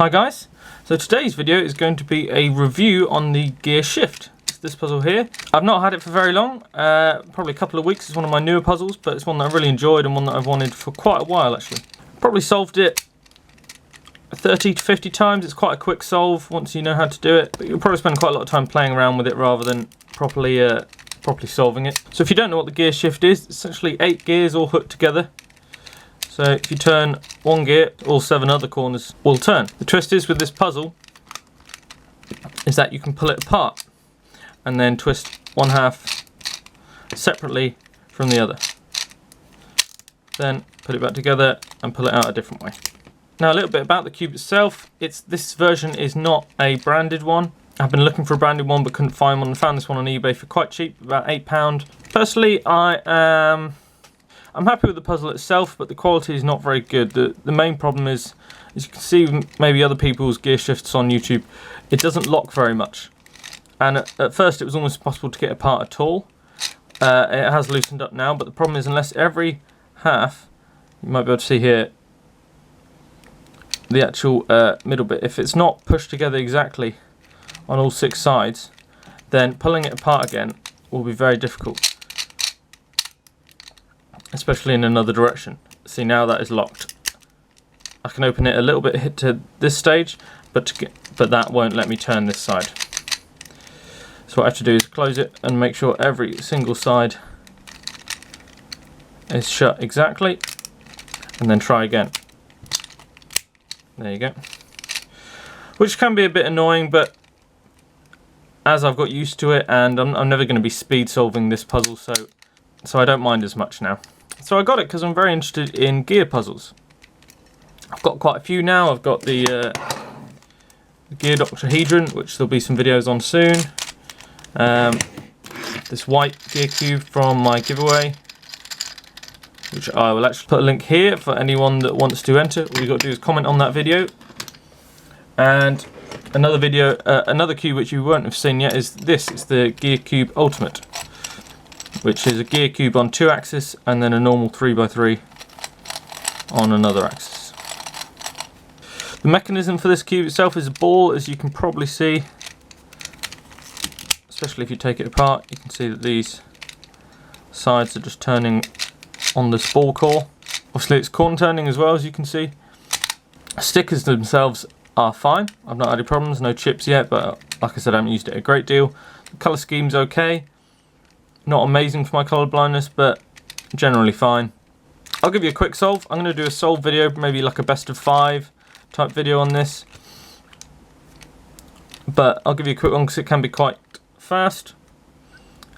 Hi guys, so today's video is going to be a review on the gear shift. It's this puzzle here. I've not had it for very long, probably a couple of weeks. It's one of my newer puzzles, but it's one that I really enjoyed and one that I've wanted for quite a while actually. Probably solved it 30 to 50 times. It's quite a quick solve once you know how to do it, but you'll probably spend quite a lot of time playing around with it rather than properly solving it. So if you don't know what the gear shift is, it's essentially 8 gears all hooked together. So if you turn one gear, all 7 other corners will turn. The twist is with this puzzle is that you can pull it apart and then twist one half separately from the other. Then put it back together and pull it out a different way. Now a little bit about the cube itself. This version is not a branded one. I've been looking for a branded one but couldn't find one. I found this one on eBay for quite cheap, about £8. Personally, I'm happy with the puzzle itself, but the quality is not very good. The main problem is, as you can see with maybe other people's gear shifts on YouTube, it doesn't lock very much. And at first it was almost impossible to get apart at all. It has loosened up now, but the problem is unless every half, you might be able to see here, the actual middle bit, if it's not pushed together exactly on all 6 sides, then pulling it apart again will be very difficult. Especially in another direction. See, now that is locked. I can open it a little bit hit to this stage, but that won't let me turn this side. So what I have to do is close it and make sure every single side is shut exactly, and then try again. There you go. Which can be a bit annoying, but as I've got used to it, and I'm never going to be speed solving this puzzle, so I don't mind as much now. So I got it because I'm very interested in gear puzzles. I've got quite a few now. I've got the Gear Doctahedron, which there'll be some videos on soon. This white gear cube from my giveaway, which I will actually put a link here for anyone that wants to enter. All you've got to do is comment on that video. And another video, another cube which you won't have seen yet is this. It's the Gear Cube Ultimate, which is a gear cube on 2 axes and then a normal 3x3 on another axis. The mechanism for this cube itself is a ball, as you can probably see. Especially if you take it apart, you can see that these sides are just turning on this ball core. Obviously it's corner turning as well, as you can see. Stickers themselves are fine. I've not had any problems, no chips yet, but like I said, I haven't used it a great deal. The colour scheme's okay. Not amazing for my colour blindness, but generally fine. I'll give you a quick solve. I'm going to do a solve video, maybe like a best of 5 type video on this. But I'll give you a quick one because it can be quite fast.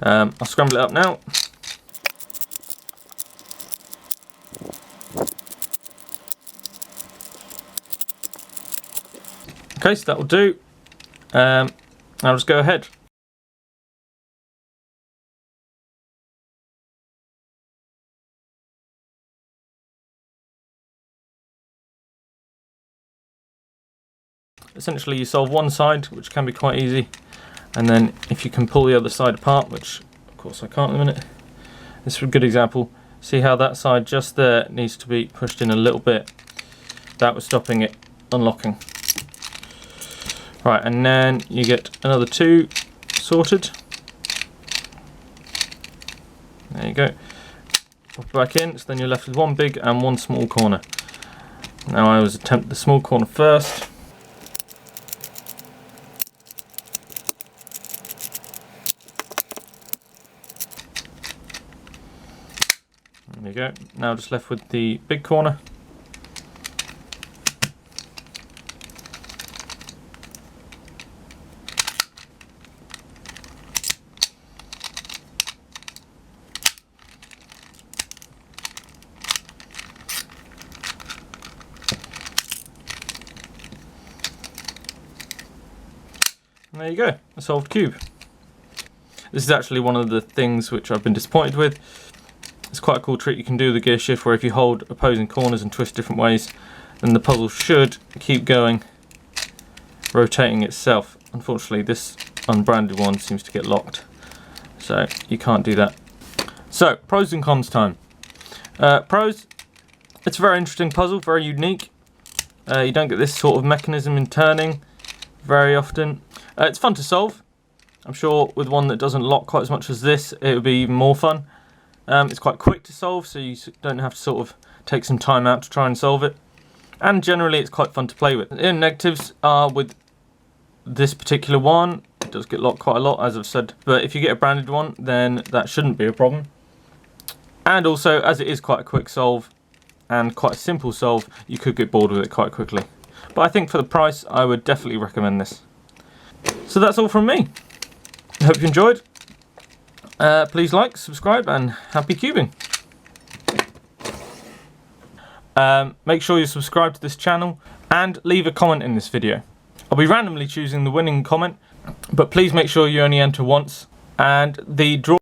I'll scramble it up now. Okay, so that will do. I'll just go ahead. Essentially you solve one side, which can be quite easy, and then if you can pull the other side apart, which of course I can't in a minute. This is a good example. See how that side just there needs to be pushed in a little bit. That was stopping it unlocking. Right, and then you get another 2 sorted. There you go. Pop it back in, so then you're left with one big and one small corner. Now I always attempt the small corner first. There you go. Now just left with the big corner. And there you go, a solved cube. This is actually one of the things which I've been disappointed with. It's quite a cool trick you can do with the gear shift, where if you hold opposing corners and twist different ways, then the puzzle should keep going, rotating itself. Unfortunately, this unbranded one seems to get locked, so you can't do that. So, pros and cons time. Pros, it's a very interesting puzzle, very unique. You don't get this sort of mechanism in turning very often. It's fun to solve. I'm sure with one that doesn't lock quite as much as this, it would be even more fun. It's quite quick to solve, so you don't have to sort of take some time out to try and solve it. And generally it's quite fun to play with. The negatives are with this particular one, it does get locked quite a lot, as I've said, but if you get a branded one, then that shouldn't be a problem. And also, as it is quite a quick solve and quite a simple solve, you could get bored with it quite quickly. But I think for the price, I would definitely recommend this. So that's all from me. I hope you enjoyed. Please like, subscribe, and happy cubing. Make sure you subscribe to this channel and leave a comment in this video. I'll be randomly choosing the winning comment, but please make sure you only enter once, and the draw